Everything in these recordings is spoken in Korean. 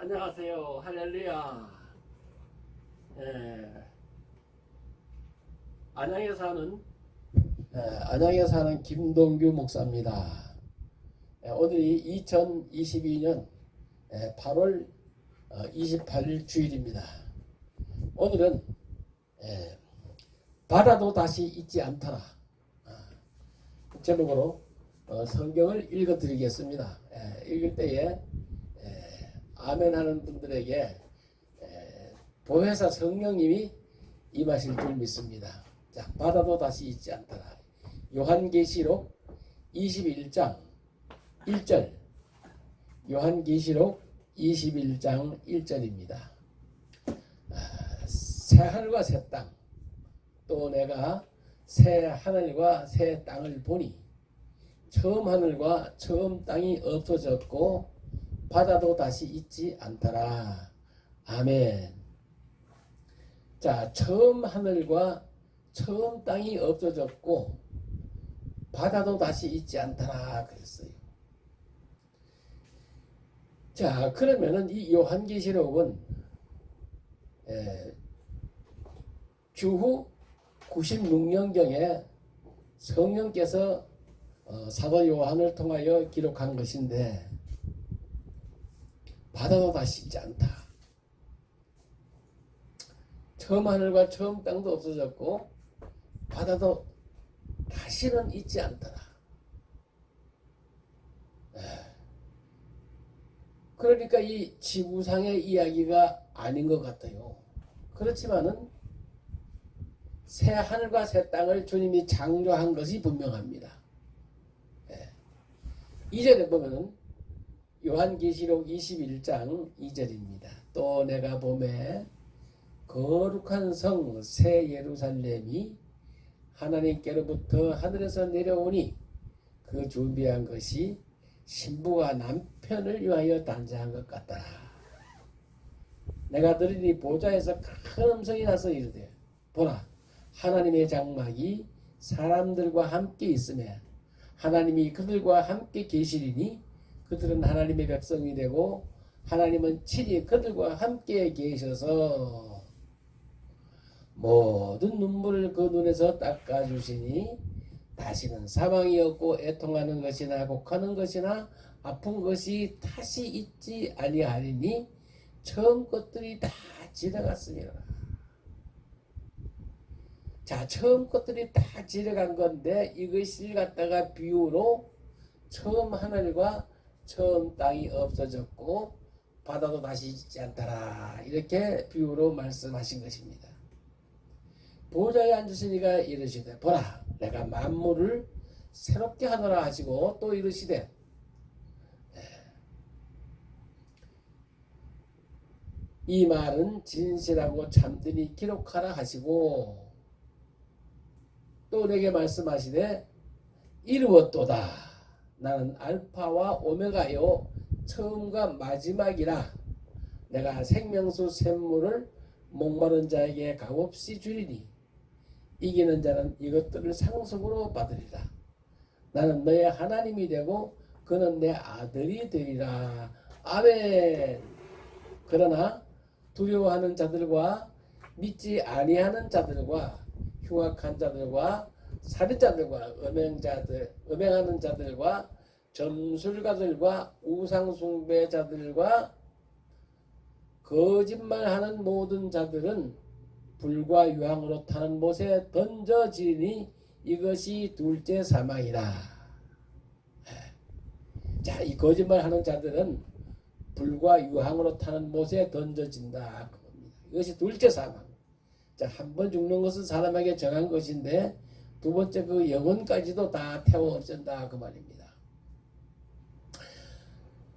안녕하세요. 할렐루야. 예, 안양에 사는 안양에 사는 김동규 목사입니다. 오늘이 2022년 8월 28일 주일입니다. 오늘은 바다도 다시 잊지 않더라 제목으로 성경을 읽어드리겠습니다. 읽을 때에 아멘 하는 분들에게 보혜사 성령님이 임하실 줄 믿습니다. 자, 바다도 다시 잊지 않더라. 요한계시록 21장 1절. 요한계시록 21장 1절입니다. 새 하늘과 새 땅, 또 내가 새 하늘과 새 땅을 보니 처음 하늘과 처음 땅이 없어졌고 바다도 다시 있지 않더라. 아멘. 자, 처음 하늘과 처음 땅이 없어졌고 바다도 다시 있지 않더라 그랬어요. 자, 그러면은 이 요한계시록은 주후 96년경에 성령께서 사도 요한을 통하여 기록한 것인데 바다도 다시 있지 않다. 처음 하늘과 처음 땅도 없어졌고 바다도 다시는 있지 않더라. 그러니까 이 지구상의 이야기가 아닌 것 같아요. 그렇지만은 새 하늘과 새 땅을 주님이 창조한 것이 분명합니다. 2절에 보면은 요한계시록 21장 2절입니다. 또 내가 보매 거룩한 성 새 예루살렘이 하나님께로부터 하늘에서 내려오니 그 준비한 것이 신부가 남편을 위하여 단장한 것 같더라. 내가 들으니 보좌에서 큰 음성이 나서 이르되 보라 하나님의 장막이 사람들과 함께 있으며 하나님이 그들과 함께 계시리니 그들은 하나님의 백성이 되고 하나님은 친히 그들과 함께 계셔서 모든 눈물을 그 눈에서 닦아주시니 다시는 사망이 없고 애통하는 것이나 곡하는 것이나 아픈 것이 다시 있지 아니하리니 처음 것들이 다 지나갔으니라. 자, 처음 것들이 다 지나간 건데 이것을 갖다가 비유로 처음 하늘과 처음 땅이 없어졌고 바다도 다시 있지 않더라 이렇게 비유로 말씀하신 것입니다. 보좌에 앉으시니가 이르시되 보라 내가 만물을 새롭게 하노라 하시고 또 이르시되 이 말은 진실하고 참되니 기록하라 하시고 또 내게 말씀하시되 이르웠도다 나는 알파와 오메가요 처음과 마지막이라 내가 생명수 샘물을 목마른 자에게 값없이 주리니 이기는 자는 이것들을 상속으로 받으리라. 나는 너의 하나님이 되고 그는 내 아들이 되리라. 아멘. 그러나 두려워하는 자들과 믿지 아니하는 자들과 흉악한 자들과 살인자들과 음행하는 자들과 점술가들과 우상숭배자들과 거짓말하는 모든 자들은 불과 유황으로 타는 못에 던져지니 이것이 둘째 사망이라. 자, 이 거짓말하는 자들은 불과 유황으로 타는 못에 던져진다. 이것이 둘째 사망. 자, 한 번 죽는 것은 사람에게 정한 것인데 두 번째 그 영혼까지도 다 태워 없앤다 그 말입니다.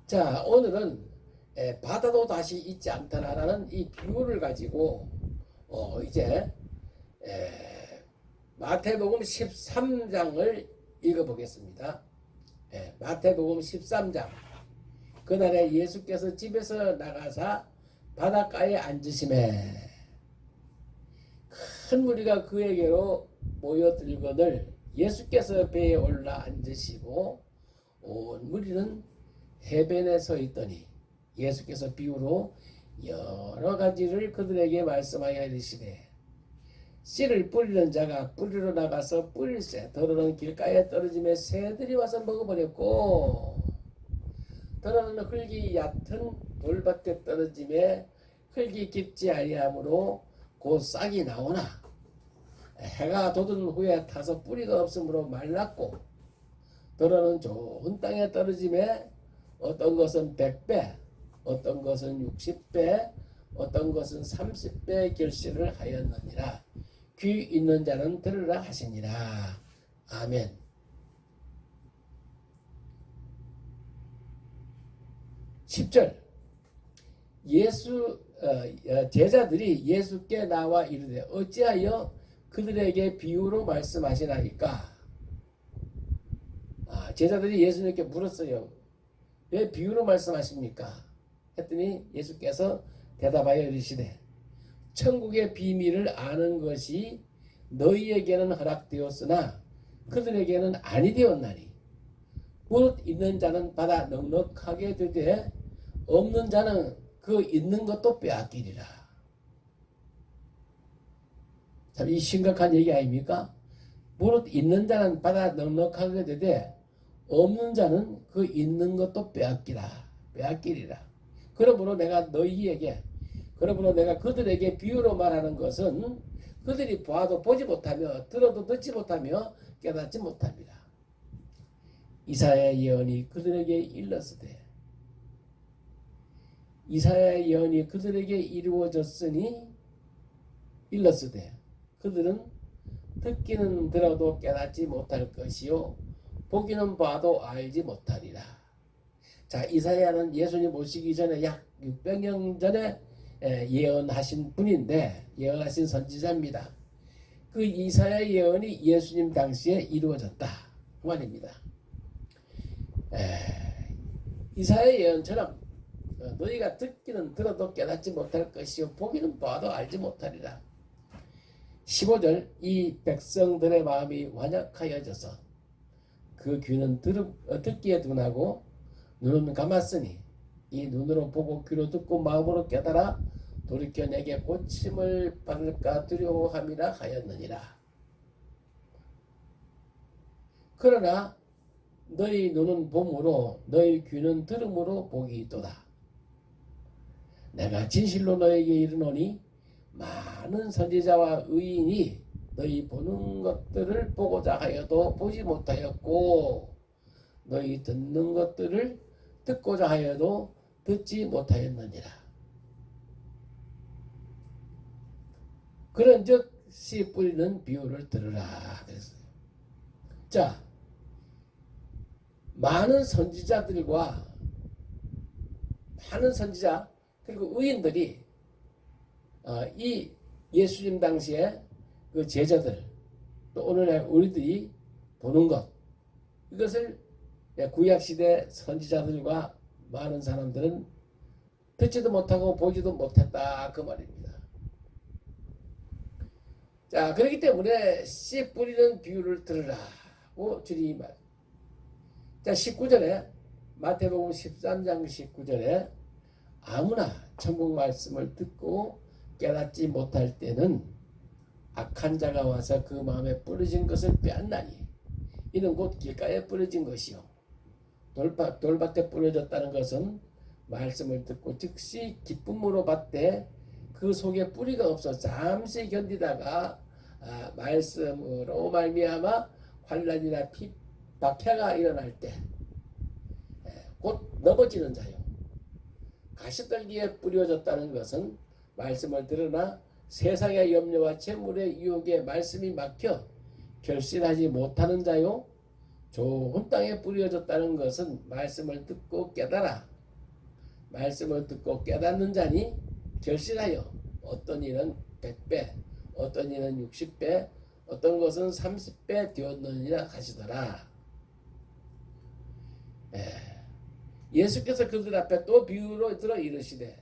자, 오늘은 바다도 다시 있지 않더라라는 이 비유를 가지고 이제 마태복음 13장을 읽어보겠습니다. 마태복음 13장. 그날에 예수께서 집에서 나가사 바닷가에 앉으시매 큰 무리가 그에게로 모여들거늘 예수께서 배에 올라 앉으시고 온 무리는 해변에 서 있더니 예수께서 비유로 여러 가지를 그들에게 말씀하여 이르시되 씨를 뿌리는 자가 뿌리러 나가서 뿌릴새 더러는 길가에 떨어짐에 새들이 와서 먹어버렸고 더러는 흙이 얕은 돌밭에 떨어짐에 흙이 깊지 아니하므로 곧 싹이 나오나 해가 돋은 후에 타서 뿌리가 없으므로 말랐고 더러는 좋은 땅에 떨어짐에 어떤 것은 100배 어떤 것은 60배 어떤 것은 30배 결실을 하였느니라. 귀 있는 자는 들으라 하시니라. 아멘. (10절) 제자들이 예수께 나와 이르되 어찌하여 그들에게 비유로 말씀하시나이까. 제자들이 예수님께 물었어요. 왜 비유로 말씀하십니까? 했더니 예수께서 대답하여 이르시되 천국의 비밀을 아는 것이 너희에게는 허락되었으나 그들에게는 아니 되었나니 무릇 있는 자는 받아 넉넉하게 되되 없는 자는 그 있는 것도 빼앗기리라. 참 이 심각한 얘기 아닙니까? 무릇 있는 자는 받아 넉넉하게 되되 없는 자는 그 있는 것도 빼앗기리라. 그러므로 내가 그들에게 비유로 말하는 것은 그들이 봐도 보지 못하며 들어도 듣지 못하며 깨닫지 못합니다. 이사야의 예언이 그들에게 이루어졌으니 일렀으되 그들은 듣기는 들어도 깨닫지 못할 것이요 보기는 봐도 알지 못하리라. 자, 이사야는 예수님 오시기 전에 약 600년 전에 예언하신 분인데 예언하신 선지자입니다. 그 이사야 예언이 예수님 당시에 이루어졌다 그 말입니다. 이사야 예언처럼 너희가 듣기는 들어도 깨닫지 못할 것이요 보기는 봐도 알지 못하리라. 15절 이 백성들의 마음이 완약하여져서 그 귀는 듣기에 둔하고 눈은 감았으니 이 눈으로 보고 귀로 듣고 마음으로 깨달아 돌이켜 내게 고침을 받을까 두려워함이라 하였느니라. 그러나 너희 눈은 봄으로 너희 귀는 들음으로 복이 있도다. 내가 진실로 너에게 이르노니 많은 선지자와 의인이 너희 보는 것들을 보고자 하여도 보지 못하였고 너희 듣는 것들을 듣고자 하여도 듣지 못하였느니라. 그런즉 씨 뿌리는 비유를 들으라 그랬어요. 자, 많은 선지자 그리고 의인들이 이 예수님 당시에 그 제자들 또 오늘날 우리들이 보는 것 이것을 구약시대 선지자들과 많은 사람들은 듣지도 못하고 보지도 못했다 그 말입니다. 자, 그렇기 때문에 씨 뿌리는 비유를 들으라고 주님이 말. 자, 19절에 마태복음 13장 19절에 아무나 천국 말씀을 듣고 깨닫지 못할 때는 악한 자가 와서 그 마음에 뿌려진 것을 빼앗나니 이는 곧 길가에 뿌려진 것이요 돌밭에 뿌려졌다는 것은 말씀을 듣고 즉시 기쁨으로 받되 그 속에 뿌리가 없어 잠시 견디다가 말씀으로 말미암아 환난이나 박해가 일어날 때 곧 넘어지는 자요. 가시떨기에 뿌려졌다는 것은 말씀을 들으나 세상의 염려와 재물의 유혹에 말씀이 막혀 결실하지 못하는 자요. 좋은 땅에 뿌려졌다는 것은 말씀을 듣고 깨닫는 자니 결실하여 어떤 이는 100배 어떤 이는 60배 어떤 것은 30배 되었느니라 하시더라. 예수께서 그들 앞에 또 비유로 들어 이르시되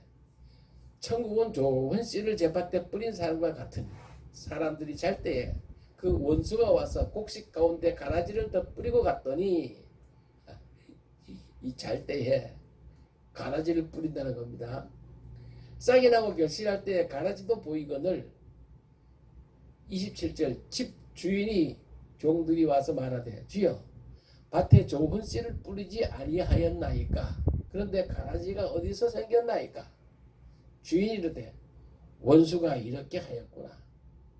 천국은 좋은 씨를 제밭에 뿌린 사람과 같으니 사람들이 잘 때에 그 원수가 와서 곡식 가운데 가라지를 더 뿌리고 갔더니 이 잘 때에 가라지를 뿌린다는 겁니다. 싹이 나고 결실할 때 가라지도 보이거늘 27절 집 주인이 종들이 와서 말하되 주여 밭에 좋은 씨를 뿌리지 아니하였나이까. 그런데 가라지가 어디서 생겼나이까. 주인이 이르되 원수가 이렇게 하였구나.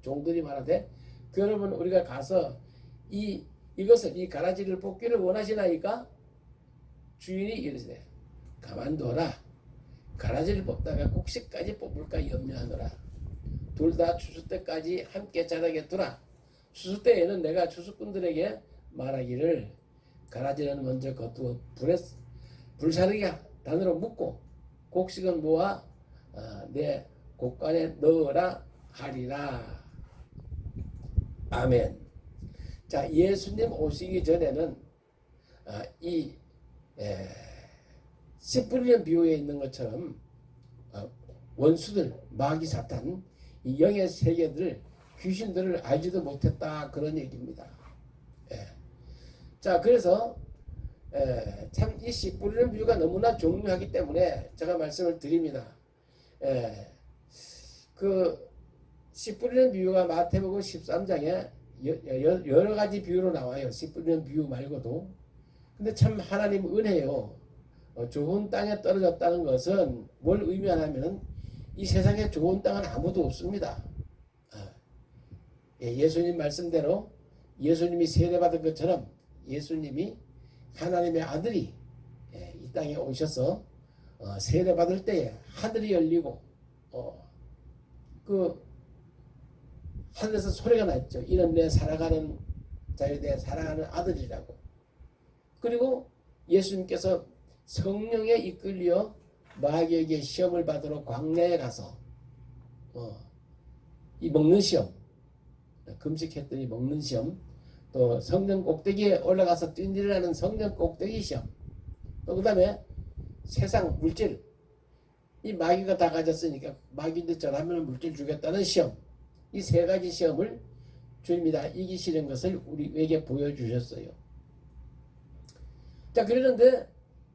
종들이 말하되 그러면 우리가 가서 이것을 이 가라지를 뽑기를 원하시나이까. 주인이 이르되 가만두어라. 가라지를 뽑다가 곡식까지 뽑을까 염려하노라. 둘 다 추수 때까지 함께 자라게 두라. 추수 때에는 내가 추수꾼들에게 말하기를 가라지는 먼저 거두어 불사르게 단으로 묶고 곡식은 모아 내 곡간에 넣으라 하리라. 아멘. 자, 예수님 오시기 전에는 이 씨 뿌리는 비유에 있는 것처럼 원수들, 마귀 사탄, 이 영의 세계들, 귀신들을 알지도 못했다, 그런 얘기입니다. 자, 그래서 참 이 씨 뿌리는 비유가 너무나 중요하기 때문에 제가 말씀을 드립니다. 그 씨 뿌리는 비유가 마태복음 13장에 여러 가지 비유로 나와요. 씨 뿌리는 비유 말고도. 근데 참 하나님 은혜요. 좋은 땅에 떨어졌다는 것은 뭘 의미하냐면 이 세상에 좋은 땅은 아무도 없습니다. 예수님 말씀대로 예수님이 세례받은 것처럼 예수님이 하나님의 아들이 이 땅에 오셔서 세례받을 때에 하늘이 열리고 그 하늘에서 소리가 났죠. 이는 내 사랑하는 자유 내 사랑하는 아들이라고. 그리고 예수님께서 성령에 이끌려 마귀에게 시험을 받으러 광야에 가서 이 먹는 시험, 금식했더니 먹는 시험, 또 성전 꼭대기에 올라가서 뛴질하는 성전 꼭대기 시험, 또 그 다음에 세상 물질, 이 마귀가 다 가졌으니까 마귀인데 저라면 물질 주겠다는 시험, 이 세 가지 시험을 주님이 다 이기시는 것을 우리에게 보여주셨어요. 자, 그러는데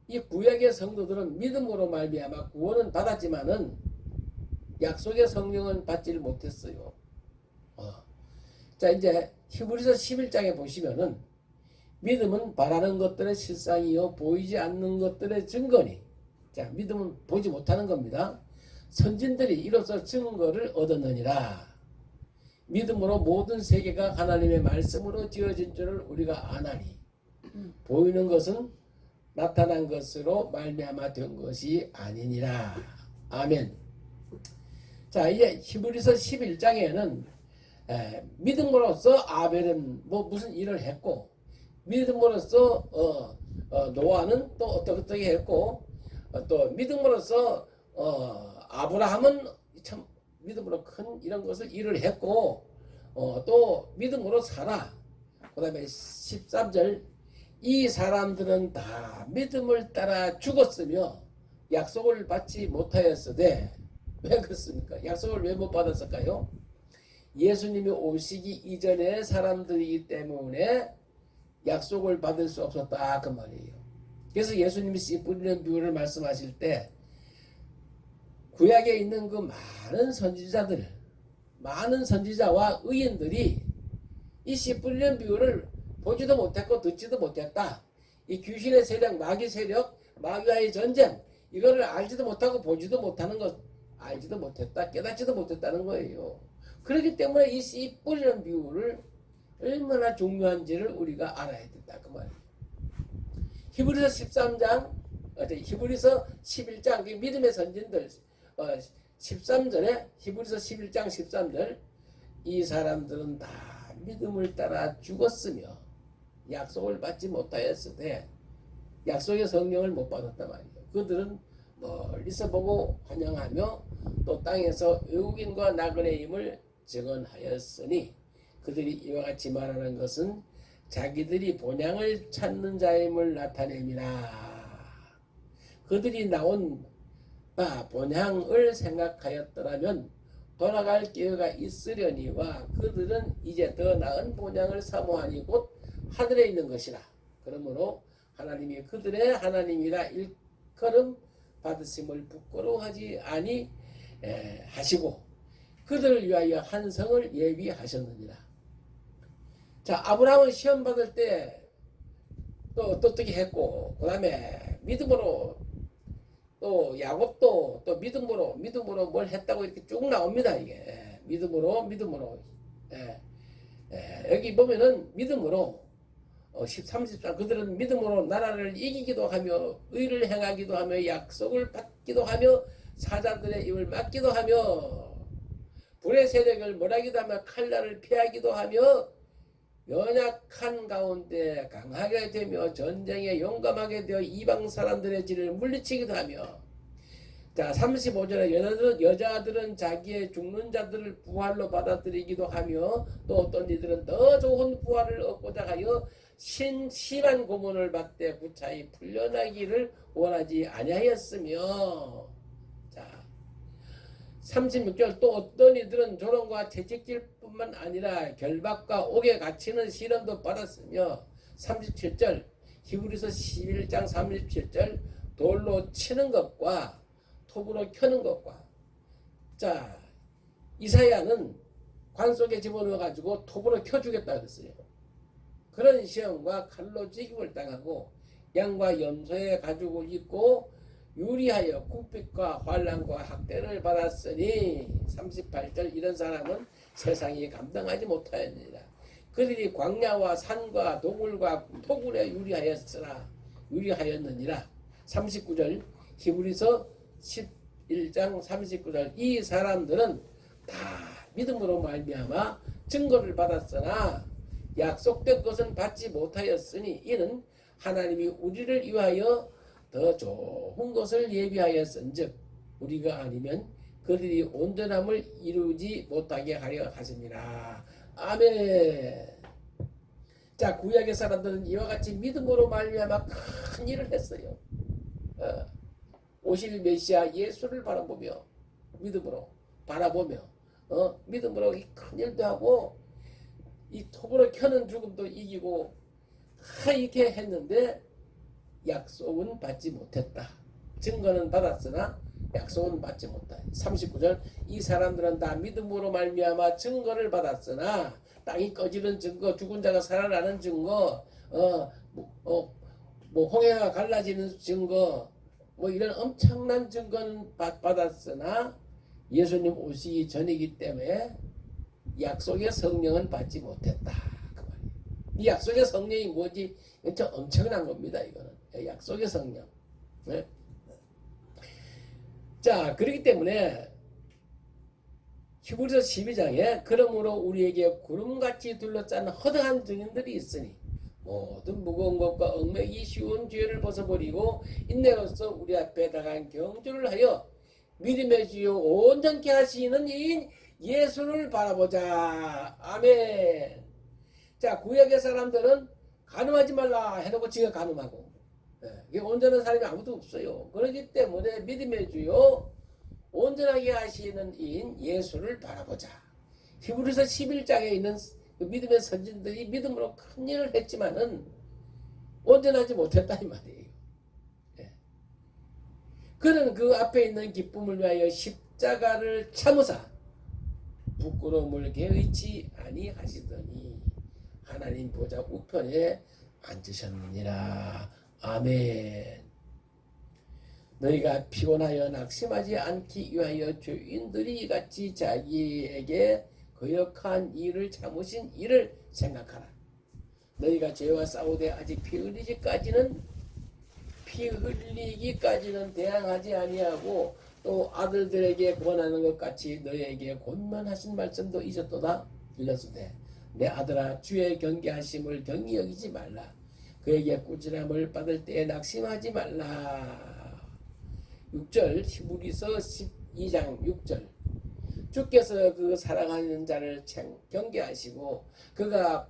이 구약의 성도들은 믿음으로 말미암아 구원은 받았지만은 약속의 성령은 받지를 못했어요. 자, 이제 히브리서 11장에 보시면은 믿음은 바라는 것들의 실상이요 보이지 않는 것들의 증거니. 자, 믿음은 보지 못하는 겁니다. 선진들이 이로써 증거를 얻었느니라. 믿음으로 모든 세계가 하나님의 말씀으로 지어진 줄을 우리가 아나니 보이는 것은 나타난 것으로 말미암아 된 것이 아니니라. 아멘. 자, 이제 히브리서 11장에는 믿음으로써 아벨은 무슨 일을 했고, 믿음으로써 노아는 또 어떻게 했고, 또 믿음으로써 아브라함은 참 믿음으로 큰 이런 것을 일을 했고, 또 믿음으로 사라. 그 다음에 13절 이 사람들은 다 믿음을 따라 죽었으며 약속을 받지 못하였으되. 왜 그렇습니까? 약속을 왜 못 받았을까요? 예수님이 오시기 이전의 사람들이기 때문에 약속을 받을 수 없었다, 그 말이에요. 그래서 예수님이 씨 뿌리는 비유를 말씀하실 때 구약에 있는 그 많은 선지자들, 많은 선지자와 의인들이 이 씨 뿌리는 비유를 보지도 못했고 듣지도 못했다. 이 귀신의 세력, 마귀 세력, 마귀와의 전쟁, 이거를 알지도 못하고 보지도 못하는 것, 알지도 못했다, 깨닫지도 못했다는 거예요. 그렇기 때문에 이 씨 뿌리는 비유를 얼마나 중요한지를 우리가 알아야 된다, 그 말이에요. 히브리서 13장, 히브리서 11장, 믿음의 선진들 13절에 히브리서 11장 13절 이 사람들은 다 믿음을 따라 죽었으며 약속을 받지 못하였으되 약속의 성령을 못 받았단 말이에요. 그들은 멀리서 보고 환영하며 또 땅에서 외국인과 나그네임을 증언하였으니 그들이 이와 같이 말하는 것은 자기들이 본향을 찾는 자임을 나타냅니다. 그들이 나온 본향을 생각하였더라면 돌아갈 기회가 있으려니와 그들은 이제 더 나은 본향을 사모하니 곧 하늘에 있는 것이라. 그러므로 하나님이 그들의 하나님이라 일컬음 받으심을 부끄러워하지 아니 하시고 그들을 위하여 한 성을 예비하셨느니라. 자, 아브라함은 시험 받을 때 또 어떻게 했고, 그 다음에 믿음으로 또 야곱도 또 믿음으로 뭘 했다고 이렇게 쭉 나옵니다. 이게 믿음으로 여기 보면은 믿음으로 13장 그들은 믿음으로 나라를 이기기도 하며 의를 행하기도 하며 약속을 받기도 하며 사자들의 입을 막기도 하며 불의 세력을 몰아기도 하며 칼날을 피하기도 하며 연약한 가운데 강하게 되며 전쟁에 용감하게 되어 이방 사람들의 질을 물리치기도 하며 자 35절에 여자들은 자기의 죽는 자들을 부활로 받아들이기도 하며 또 어떤 이들은 더 좋은 부활을 얻고자 하여 심한 고문을 받되 구차히 풀려나기를 원하지 아니하였으며 자 36절 또 어떤 이들은 조롱과 채찍질 뿐만 아니라 결박과 옥에 갇히는 시련도 받았으며 37절 히브리서 11장 37절 돌로 치는 것과 톱으로 켜는 것과 자 이사야는 관 속에 집어넣어 가지고 톱으로 켜주겠다 그랬어요. 그런 시험과 칼로 찌김을 당하고 양과 염소의 가죽을 입고 유리하여 궁핍과 환난과 학대를 받았으니 38절 이런 사람은 세상이 감당하지 못하였느니라. 그들이 광야와 산과 동굴과 토굴에 유리하였느니라. 39절 히브리서 11장 39절 이 사람들은 다 믿음으로 말미암아 증거를 받았으나 약속된 것은 받지 못하였으니 이는 하나님이 우리를 위하여 더 좋은 것을 예비하였은즉 우리가 아니면 그들이 온전함을 이루지 못하게 하려 하심이라. 아멘. 자 구약의 사람들은 이와 같이 믿음으로 말미암아 큰 일을 했어요. 오실 메시아 예수를 바라보며 믿음으로 믿음으로 큰 일도 하고 이 톱으로 켜는 죽음도 이기고 다 이렇게 했는데 약속은 받지 못했다. 증거는 받았으나 약속은 받지 못했다. 39절 이 사람들은 다 믿음으로 말미암아 증거를 받았으나 땅이 꺼지는 증거, 죽은 자가 살아나는 증거, 홍해가 갈라지는 증거, 이런 엄청난 증거는 받았으나 예수님 오시기 전이기 때문에 약속의 성령은 받지 못했다. 그 말이에요. 이 약속의 성령이 뭐지? 이건 엄청난 겁니다. 이거는 약속의 성령. 네? 자, 그렇기 때문에 히브리서 12장에 그러므로 우리에게 구름같이 둘러싼 허다한 증인들이 있으니 모든 무거운 것과 얽매기 쉬운 죄를 벗어버리고 인내로서 우리 앞에 다가간 경주를 하여 믿음의 주요 온전케 하시는 이인 예수를 바라보자. 아멘. 자 구약의 사람들은 간음하지 말라 해놓고 지가 간음하고 이게 온전한 사람이 아무도 없어요. 그렇기 때문에 믿음의 주요 온전하게 하시는 이인 예수를 바라보자. 히브리서 11장에 있는 그 믿음의 선진들이 믿음으로 큰 일을 했지만은 온전하지 못했다 이 말이에요. 그는 그 앞에 있는 기쁨을 위하여 십자가를 참으사 부끄러움을 개의치 아니하시더니 하나님 보좌 우편에 앉으셨느니라. 아멘. 너희가 피곤하여 낙심하지 않기 위하여 죄인들이 같이 자기에게 거역한 일을 참으신 이를 생각하라. 너희가 죄와 싸우되 아직 피 흘리기까지는 대항하지 아니하고 또 아들들에게 권하는 것 같이 너희에게 권면하신 말씀도 잊었도다. 들렸으되 내 아들아 주의 경계하심을 경히 여기지 말라. 그에게 꾸지람을 받을 때에 낙심하지 말라. 6절 히브리서 12장 6절 주께서 그 사랑하는 자를 경계하시고 그가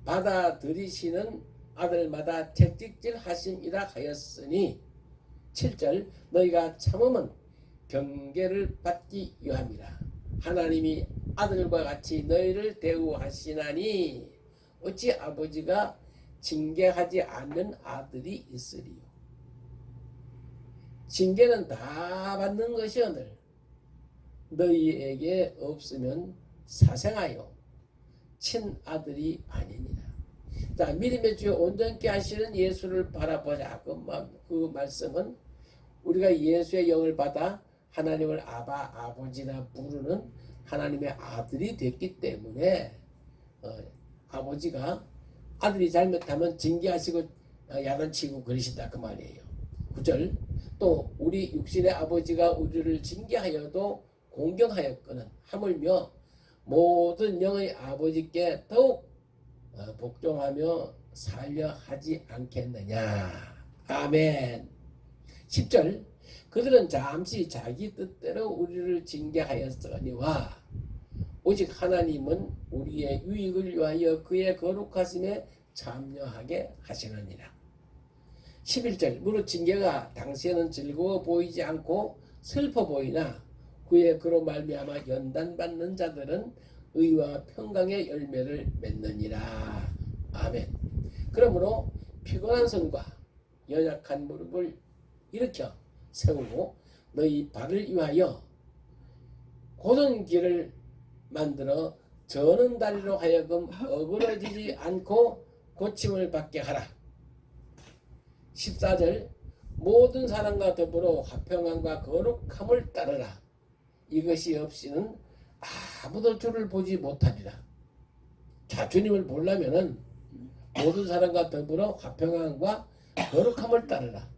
받아들이시는 아들마다 채찍질 하심이라 하였으니 7절 너희가 참음은 경계를 받기 위함이라. 하나님이 아들과 같이 너희를 대우하시나니 어찌 아버지가 징계하지 않는 아들이 있으리요. 징계는 다 받는 것이오늘 너희에게 없으면 사생하여 친아들이 아니니라. 자, 믿음의 주여 온전케 하시는 예수를 바라보자. 그 말씀은 우리가 예수의 영을 받아 하나님을 아버지나 부르는 하나님의 아들이 됐기 때문에 아버지가 아들이 잘못하면 징계하시고 야단치고 그러신다 그 말이에요. 9절 또 우리 육신의 아버지가 우리를 징계하여도 공경하였거늘 하물며 모든 영의 아버지께 더욱 복종하며 살려 하지 않겠느냐. 아멘. 10절 그들은 잠시 자기 뜻대로 우리를 징계하였으니와 오직 하나님은 우리의 유익을 위하여 그의 거룩하심에 참여하게 하시느니라. 11절 무릇 징계가 당시에는 즐거워 보이지 않고 슬퍼 보이나 그의 그로 말미암아 연단받는 자들은 의와 평강의 열매를 맺느니라. 아멘. 그러므로 피곤한 손과 연약한 무릎을 일으켜 세우고 너희 발을 위하여 곧은 길을 만들어 저는 다리로 하여금 어그러지지 않고 고침을 받게 하라. 14절 모든 사람과 더불어 화평함과 거룩함을 따르라. 이것이 없이는 아무도 주를 보지 못하리라. 자, 주님을 보려면은 모든 사람과 더불어 화평함과 거룩함을 따르라.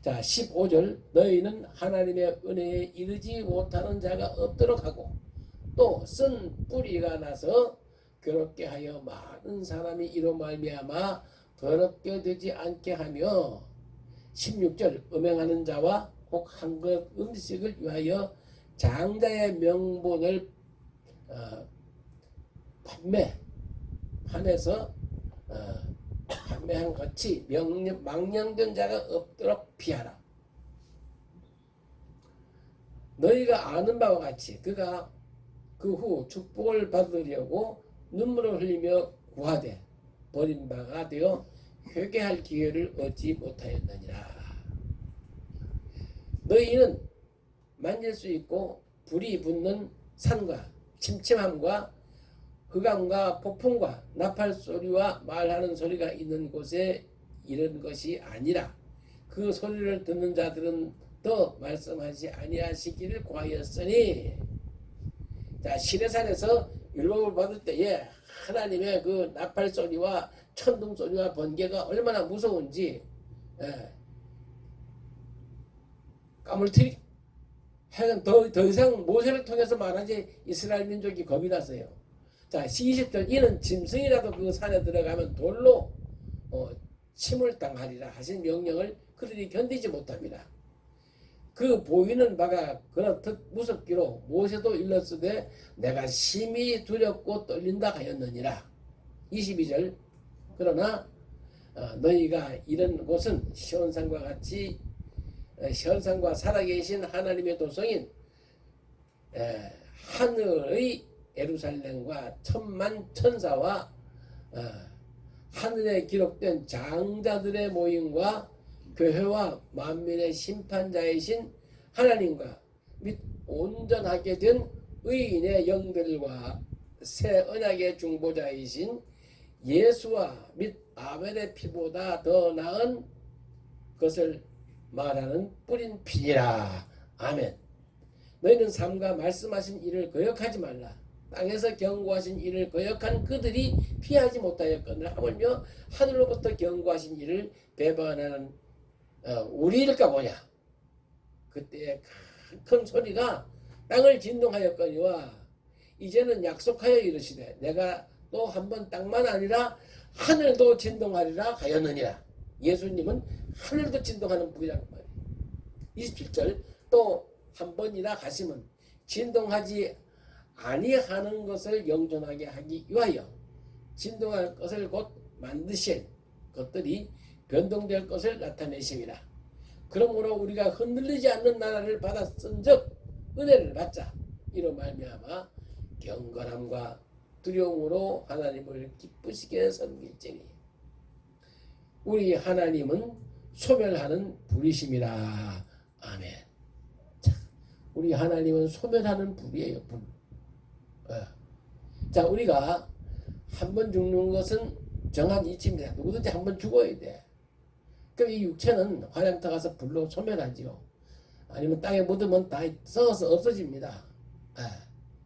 자, 15절 너희는 하나님의 은혜에 이르지 못하는 자가 없도록 하고 또 쓴 뿌리가 나서 괴롭게 하여 많은 사람이 이로 말미암아 더럽게 되지 않게 하며 16절 음행하는 자와 혹 한 것 음식을 위하여 장자의 명분을 판에서 판매한 것이 망령된 자가 없도록 피하라. 너희가 아는 바와 같이 그가 그 후 축복을 받으려고 눈물을 흘리며 구하되 버린 바가 되어 회개할 기회를 얻지 못하였느니라. 너희는 만질 수 있고 불이 붙는 산과 침침함과 흑암과 폭풍과 나팔 소리와 말하는 소리가 있는 곳에 이런 것이 아니라 그 소리를 듣는 자들은 더 말씀하지 아니하시기를 구하였으니. 자, 시내산에서 율법을 받을 때에 하나님의 그 나팔 소리와 천둥 소리와 번개가 얼마나 무서운지 까물트리 하여간 더 이상 모세를 통해서 말하지 이스라엘 민족이 겁이 났어요. 자, 20절 이는 짐승이라도 그 산에 들어가면 돌로 침을 당하리라 하신 명령을 그들이 견디지 못합니다. 그 보이는 바가 그렇듯 무섭기로 모세도 일렀으되 내가 심히 두렵고 떨린다 하였느니라. 22절 그러나 너희가 이런 곳은 시온산과 같이 시온산과 살아계신 하나님의 도성인 하늘의 예루살렘과 천만 천사와 하늘에 기록된 장자들의 모임과 교회와 만민의 심판자이신 하나님과 및 온전하게 된 의인의 영들과 새 언약의 중보자이신 예수와 및 아벨의 피보다 더 나은 것을 말하는 뿌린 피니라. 아멘. 너희는 삼가 말씀하신 일을 거역하지 말라. 땅에서 경고하신 일을 거역한 그들이 피하지 못하였거늘 하물며 하늘로부터 경고하신 일을 배반하는 우리일까 보냐. 그때 큰 소리가 땅을 진동하였거니와 이제는 약속하여 이르시되 내가 또 한 번 땅만 아니라 하늘도 진동하리라 하였느니라. 예수님은 하늘도 진동하는 분이라는 말이에요. 27절 또 한 번이나 가시면 진동하지 아니하는 것을 영존하게 하기 위하여 진동할 것을 곧 만드신 것들이 변동될 것을 나타내심이라. 그러므로 우리가 흔들리지 않는 나라를 받았은즉 은혜를 받자. 이로 말미암아 경건함과 두려움으로 하나님을 기쁘시게 섬길지니. 우리 하나님은 소멸하는 불이심이라. 아멘. 자, 우리 하나님은 소멸하는 불이에요. 불. 자, 우리가 한 번 죽는 것은 정한 이치입니다. 누구든지 한 번 죽어야 돼. 그럼 이 육체는 화장터 가서 불로 소멸하지요. 아니면 땅에 묻으면 다 썩어서 없어집니다.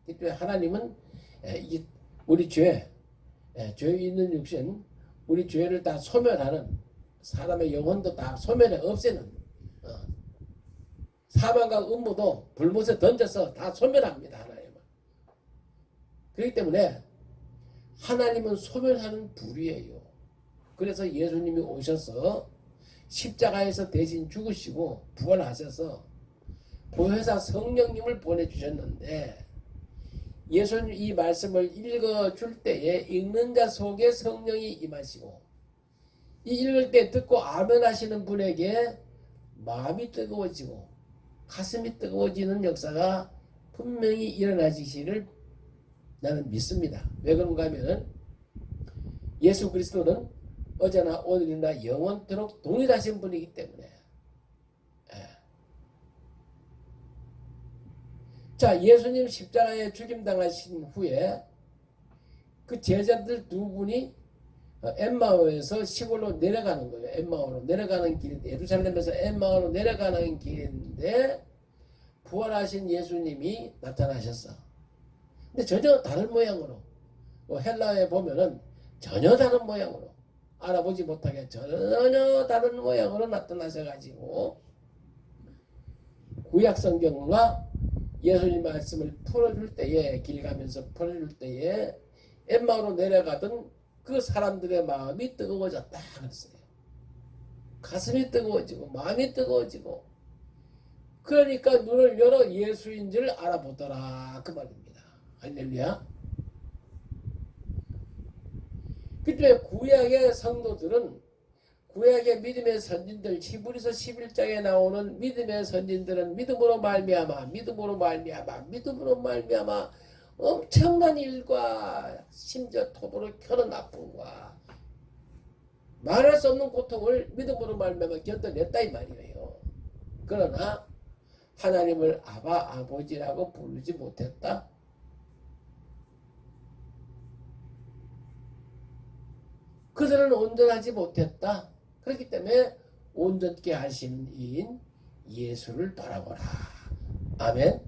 그때 하나님은 이게 우리 죄 있는 육신, 우리 죄를 다 소멸하는, 사람의 영혼도 다 소멸해 없애는, 사망과 음모도 불못에 던져서 다 소멸합니다. 하나님은. 그렇기 때문에 하나님은 소멸하는 불이에요. 그래서 예수님이 오셔서 십자가에서 대신 죽으시고 부활하셔서 보혜사 성령님을 보내주셨는데, 예수님 이 말씀을 읽어줄 때에 읽는 자 속에 성령이 임하시고, 이 읽을 때 듣고 아멘 하시는 분에게 마음이 뜨거워지고 가슴이 뜨거워지는 역사가 분명히 일어나시기를 나는 믿습니다. 왜 그런가 하면 예수 그리스도는 어제나 오늘이나 영원토록 동일하신 분이기 때문에. 자, 예수님 십자가에 죽임당하신 후에 그 제자들 두 분이 엠마오에서 시골로 내려가는 거예요. 엠마오로 내려가는 길인데, 예루살렘에서 엠마오로 내려가는 길인데 부활하신 예수님이 나타나셨어. 근데 전혀 다른 모양으로, 헬라에 보면은 전혀 다른 모양으로, 알아보지 못하게 전혀 다른 모양으로 나타나셔가지고 구약성경과 예수님 말씀을 풀어줄 때에, 길 가면서 풀어줄 때에 엠마오로 내려가던 그 사람들의 마음이 뜨거워졌다 그랬어요. 가슴이 뜨거워지고 마음이 뜨거워지고, 그러니까 눈을 열어 예수인 줄 알아보더라 그 말입니다. 할렐루야. 그때 구약의 성도들은, 구약의 믿음의 선진들, 히브리서 11장에 나오는 믿음의 선진들은 믿음으로 말미암아 엄청난 일과 심지어 톱으로 켜는 아픔과 말할 수 없는 고통을 믿음으로 말미암아 견뎌냈다 이 말이에요. 그러나 하나님을 아버지라고 부르지 못했다. 그들은 온전하지 못했다. 그렇기 때문에 온전케 하시는 이인 예수를 바라보라. 아멘.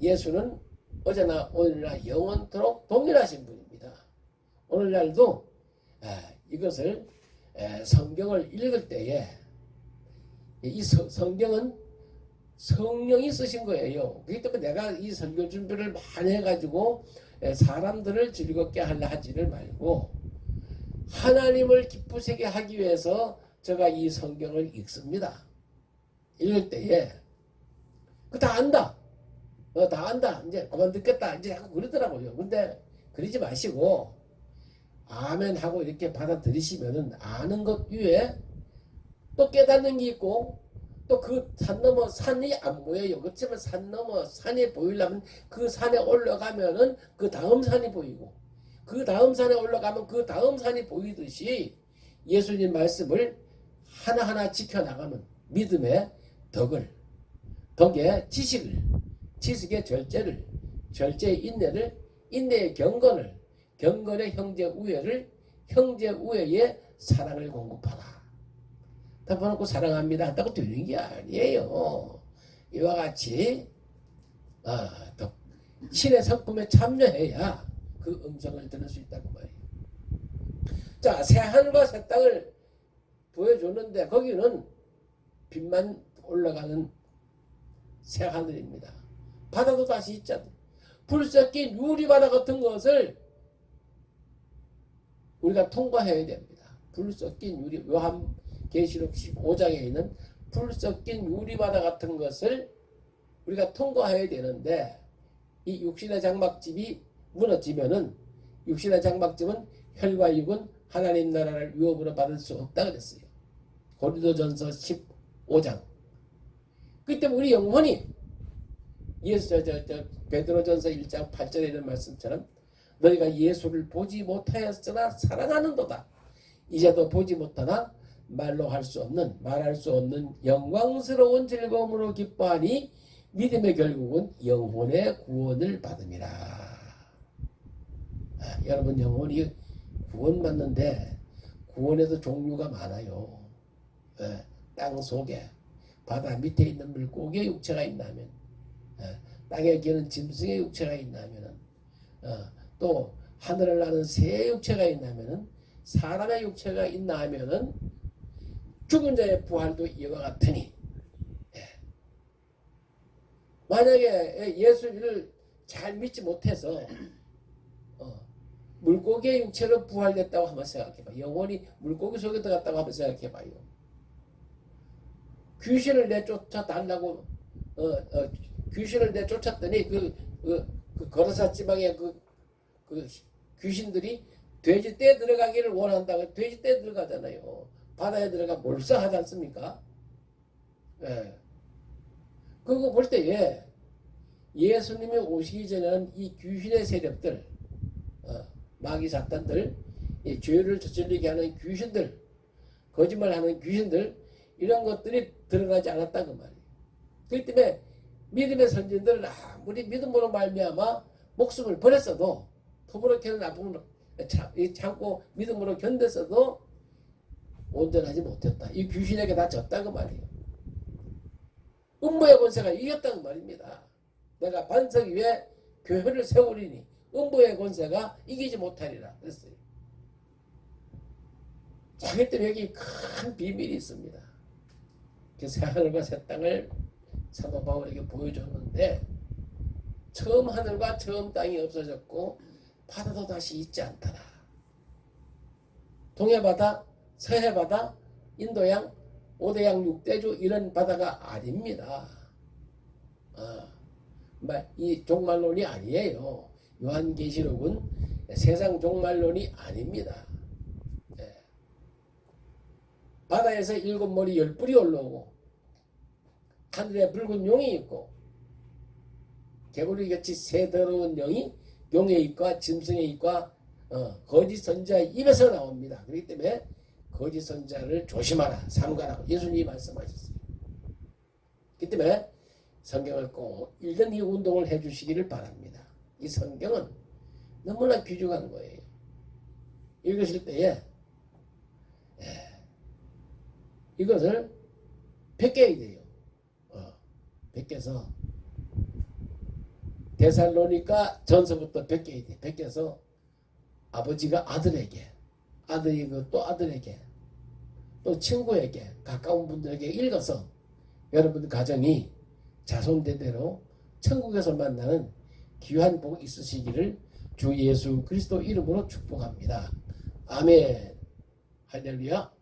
예수는 어제나 오늘나 영원토록 동일하신 분입니다. 오늘날도 이것을 성경을 읽을 때에 이 성경은 성령이 쓰신 거예요. 그렇기 때문에 내가 이 설교 준비를 많이 해가지고 사람들을 즐겁게 하려 하지를 말고, 하나님을 기쁘시게 하기 위해서 제가 이 성경을 읽습니다. 읽을 때에 다 안다. 다 안다. 이제 그만 듣겠다. 이제 자꾸 그러더라고요. 근데 그러지 마시고 아멘 하고 이렇게 받아들이시면은 아는 것 위에 또 깨닫는 게 있고, 또 그 산 넘어 산이 안 보여요. 그렇지만 산 넘어 산이 보이려면 그 산에 올라가면은 그 다음 산이 보이고, 그 다음 산에 올라가면 그 다음 산이 보이듯이 예수님 말씀을 하나하나 지켜나가는 믿음의 덕의 지식의 절제를, 절제의 인내를, 인내의 경건의 형제 우애를, 형제 우애의 사랑을 공급하라. 덮어놓고 사랑합니다 한다고 되는 게 아니에요. 이와 같이 신의 성품에 참여해야 그 음성을 들을 수 있다고 말이에요. 자, 새하늘과 새 땅을 보여줬는데 거기는 빛만 올라가는 새하늘입니다. 바다도 다시 있잖아. 불 섞인 유리바다 같은 것을 우리가 통과해야 됩니다. 불 섞인 유리, 요한계시록 15장에 있는 불 섞인 유리바다 같은 것을 우리가 통과해야 되는데, 이 육신의 장막집이 무너지면은, 육신의 장막집은 혈과 육은 하나님 나라를 유업으로 받을 수 없다 그랬어요. 고린도전서 15장. 그때 우리 영혼이 베드로전서 1장 8절에 있는 말씀처럼 너희가 예수를 보지 못하였으나 사랑하는도다. 이제도 보지 못하나 말로 할 수 없는, 말할 수 없는 영광스러운 즐거움으로 기뻐하니 믿음의 결국은 영혼의 구원을 받음이라. 여러분, 영혼이 구원받는데 구원에도 종류가 많아요. 땅 속에, 바다 밑에 있는 물고기의 육체가 있나면, 땅에 기는 짐승의 육체가 있나면, 또 하늘을 나는 새의 육체가 있나면, 사람의 육체가 있나 하면은 죽은 자의 부활도 이와 같으니, 만약에 예수를 잘 믿지 못해서 물고기의 육체로 부활됐다고 한번 생각해봐. 영혼이 물고기 속에 들어갔다고 한번 생각해봐요. 귀신을 내쫓아 달라고 귀신을 내쫓았더니 그 거르사 지방의 그 귀신들이 돼지 떼에 들어가기를 원한다고 돼지 떼에 들어가잖아요. 바다에 들어가 몰사하지 않습니까? 그거 볼 때에 예수님이 오시기 전에는 이 귀신의 세력들, 마귀 사탄들, 이 죄를 저질리게 하는 귀신들, 거짓말하는 귀신들, 이런 것들이 들어가지 않았다 그 말이에요. 그렇기 때문에 믿음의 선진들은 아무리 믿음으로 말미암아 목숨을 버렸어도, 터부룩해는 아픔을 참고 믿음으로 견뎠어도 온전하지 못했다. 이 귀신에게 다 졌다 그 말이에요. 음부의 권세가 이겼다 그 말입니다. 내가 반석 위에 교회를 세우리니 음부의 권세가 이기지 못하리라 그랬어요. 자기 때문에 여기 큰 비밀이 있습니다. 새 하늘과 새 땅을 사도 바울에게 보여줬는데, 처음 하늘과 처음 땅이 없어졌고 바다도 다시 있지 않더라. 동해바다, 서해바다, 인도양, 5대양 6대주 이런 바다가 아닙니다. 이 종말론이 아니에요. 요한계시록은 세상 종말론이 아닙니다. 바다에서 7머리 10뿔이 올라오고, 하늘에 붉은 용이 있고, 개구리같이 새 더러운 영이 용의 입과 짐승의 입과 거짓 선자의 입에서 나옵니다. 그렇기 때문에 거짓 선자를 조심하라, 삼가라고 예수님이 말씀하셨어요. 그렇기 때문에 성경을 꼭 읽는 이 운동을 해주시기를 바랍니다. 이 성경은 너무나 귀중한 거예요. 읽으실 때에 이것을 베껴야 돼요. 베껴서 데살로니가 전서부터 베껴야 돼. 베껴서 아버지가 아들에게, 아들이 또 아들에게, 또 친구에게, 가까운 분들에게 읽어서 여러분 가정이 자손대대로 천국에서 만나는 귀한 복 있으시기를 주 예수 그리스도 이름으로 축복합니다. 아멘. 할렐루야.